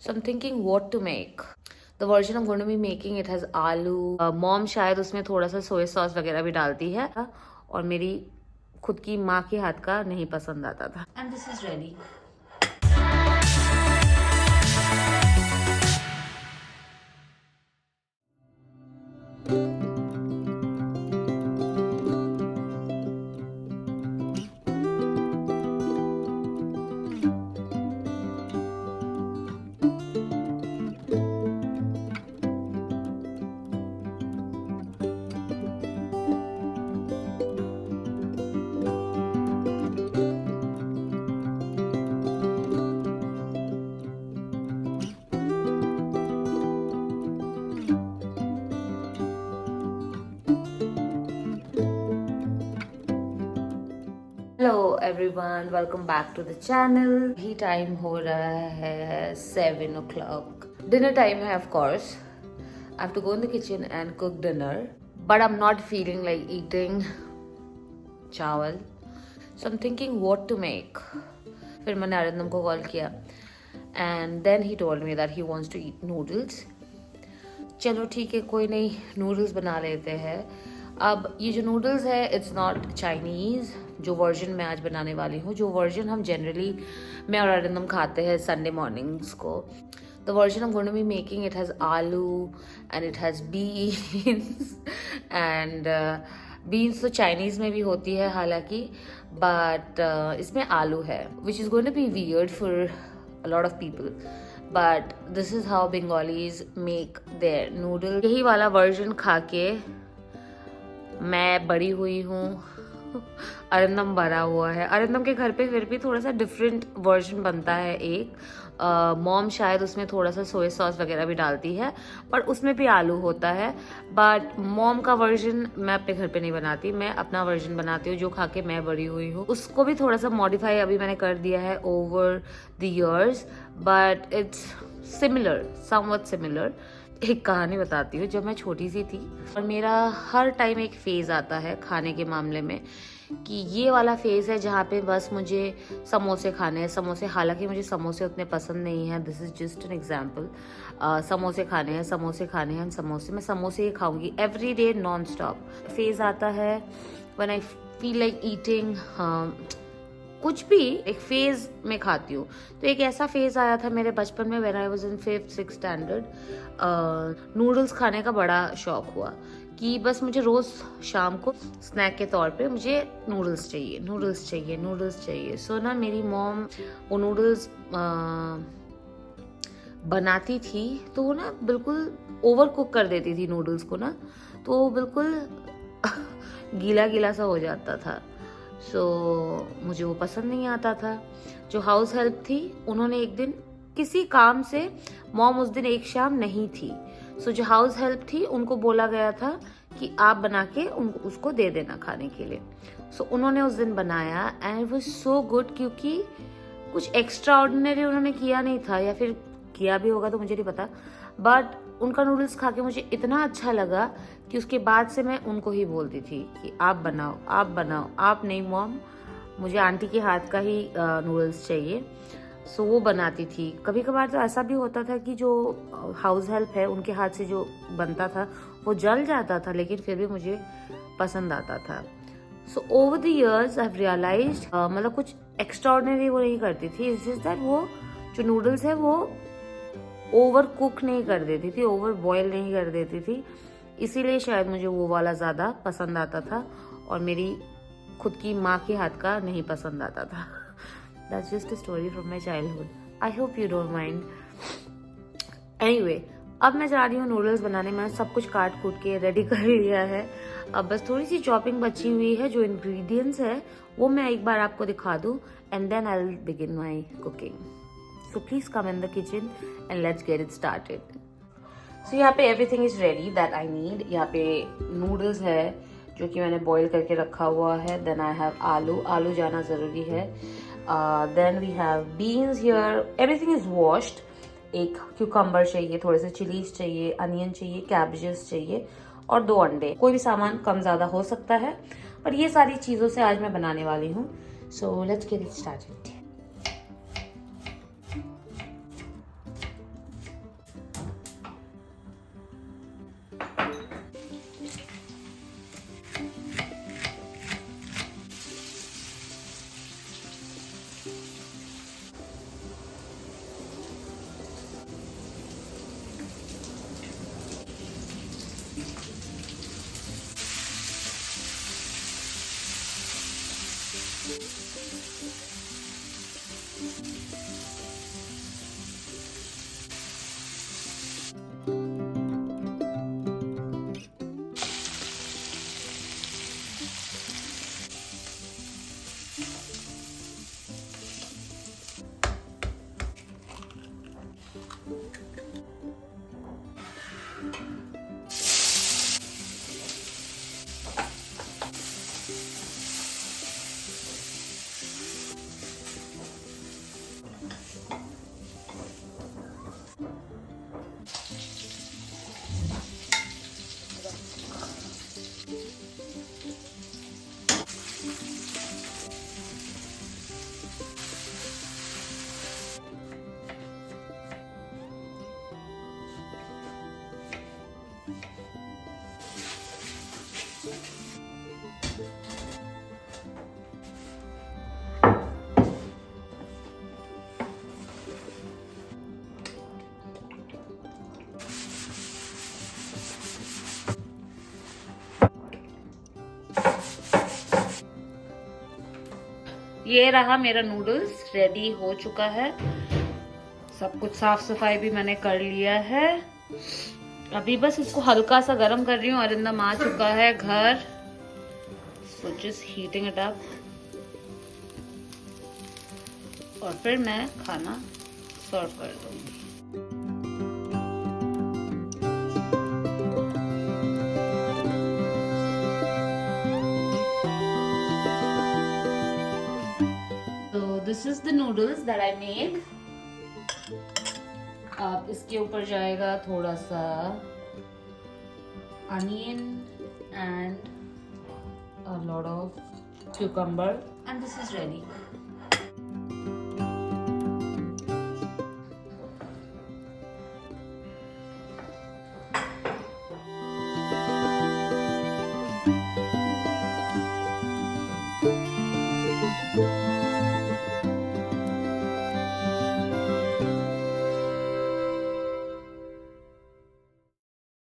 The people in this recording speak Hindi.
So I'm thinking what to make. The version I'm going to be making it has आलू मॉम शायद उसमें थोड़ा सा सोया सॉस वगैरह भी डालती है और मेरी खुद की माँ के हाथ का नहीं पसंद आता था. And this is ready. Hello everyone, welcome back to the channel. ही टाइम हो रहा है 7 o'clock. डिनर टाइम है of course. I have to go in the kitchen and cook dinner, but I am not feeling like eating chawal. So I am thinking what to make. फिर मैंने अरिंदम को कॉल किया and then he told me that he wants to eat noodles. चलो ठीक है, कोई नहीं, नूडल्स बना लेते हैं. अब ये जो नूडल्स है इट्स नॉट चाइनीज़. जो वर्जन मैं आज बनाने वाली हूँ, जो वर्जन हम जनरली मैं और अरिंदम खाते हैं संडे मॉर्निंग्स को, the version I am going to be making it has aloo and it has beans and beans तो चाइनीज़ में भी होती है हालांकि, बट इसमें आलू है which is going to be weird for a lot of people, but this is how Bengalis make their noodles. यही वाला वर्जन खा के मैं बड़ी हुई हूँ. अरिंदम बड़ा हुआ है. अरिंदम के घर पे फिर भी थोड़ा सा डिफरेंट वर्जन बनता है. एक मॉम शायद उसमें थोड़ा सा सोया सॉस वगैरह भी डालती है, पर उसमें भी आलू होता है. बट मॉम का वर्जन मैं अपने घर पे नहीं बनाती, मैं अपना वर्जन बनाती हूँ जो खा के मैं बड़ी हुई हूँ. उसको भी थोड़ा सा मॉडिफाई अभी मैंने कर दिया है over the years, but it's similar, somewhat similar. एक कहानी बताती हूँ. जब मैं छोटी सी थी और मेरा हर टाइम एक फेज़ आता है खाने के मामले में कि ये वाला फेज़ है जहाँ पे बस मुझे समोसे खाने हैं. समोसे, हालांकि मुझे समोसे उतने पसंद नहीं हैं, this is just an example. समोसे खाने हैं, समोसे खाने हैं, समोसे, मैं समोसे ही खाऊंगी every day non stop. Phase आता है when I feel like eating कुछ भी, एक फेज में खाती हूँ. तो एक ऐसा फेज आया था मेरे बचपन में when I was in 5th-6th standard. Noodles खाने का बड़ा शौक हुआ कि बस मुझे रोज शाम को स्नैक के तौर पे मुझे नूडल्स चाहिए, नूडल्स चाहिए, नूडल्स चाहिए. सो ना मेरी मॉम वो नूडल्स बनाती थी तो वो ना बिल्कुल ओवर कुक कर देती थी नूडल्स को ना, तो वो बिल्कुल गीला गीला सा हो जाता था. मुझे वो पसंद नहीं आता था. जो हाउस हेल्प थी उन्होंने एक दिन किसी काम से, मॉम उस दिन एक शाम नहीं थी, जो हाउस हेल्प थी उनको बोला गया था कि आप बना के उसको दे देना खाने के लिए. उन्होंने उस दिन बनाया and it was so good, क्योंकि कुछ एक्स्ट्रा ऑर्डिनरी उन्होंने किया नहीं था, या फिर किया भी होगा तो मुझे नहीं पता, बट उनका नूडल्स खा के मुझे इतना अच्छा लगा कि उसके बाद से मैं उनको ही बोलती थी कि आप बनाओ, आप बनाओ. आप नहीं मॉम, मुझे आंटी के हाथ का ही नूडल्स चाहिए. वो बनाती थी. कभी कभार तो ऐसा भी होता था कि जो हाउस हेल्प है उनके हाथ से जो बनता था वो जल जाता था, लेकिन फिर भी मुझे पसंद आता था. Over the years I have realised, मतलब कुछ एक्स्ट्राऑर्डिनरी वो नहीं करती थी. इट्स जस्ट दैट वो जो नूडल्स है वो ओवर कुक नहीं कर देती थी, ओवर बॉयल नहीं कर देती थी. इसीलिए शायद मुझे वो वाला ज़्यादा पसंद आता था और मेरी खुद की माँ के हाथ का नहीं पसंद आता था. That's just a story from my childhood. I hope you don't mind. Anyway, अब मैं जा रही हूँ नूडल्स बनाने. मैंने सब कुछ काट कूट के रेडी कर लिया है. अब बस थोड़ी सी चॉपिंग बची हुई है. जो इंग्रेडिएंट्स है वो मैं एक बार आपको दिखा दूँ and then I will begin my cooking. So please come in the kitchen and let's get it started. So यहाँ पे everything is ready that I need. यहाँ पे noodles है जो कि मैंने boil करके रखा हुआ है. Then I have आलू जाना ज़रूरी है. Then we have beans here. Everything is washed. एक cucumber चाहिए, थोड़े से chilies चाहिए, onion चाहिए, cabbages चाहिए और 2 अंडे. कोई भी सामान कम ज़्यादा हो सकता है, पर ये सारी चीज़ों से आज मैं बनाने वाली हूँ. So let's get it started. ये रहा मेरा नूडल्स, रेडी हो चुका है। सब कुछ साफ सफाई भी मैंने कर लिया है। अभी बस इसको हल्का सा गर्म कर रही हूँ। अरिंदम आ चुका है घर, so just heating it up, और फिर मैं खाना सर्व कर दूंगी। So this is the noodles that I made. अब इसके ऊपर जाएगा थोड़ा सा onion and a lot of cucumber, and this is ready.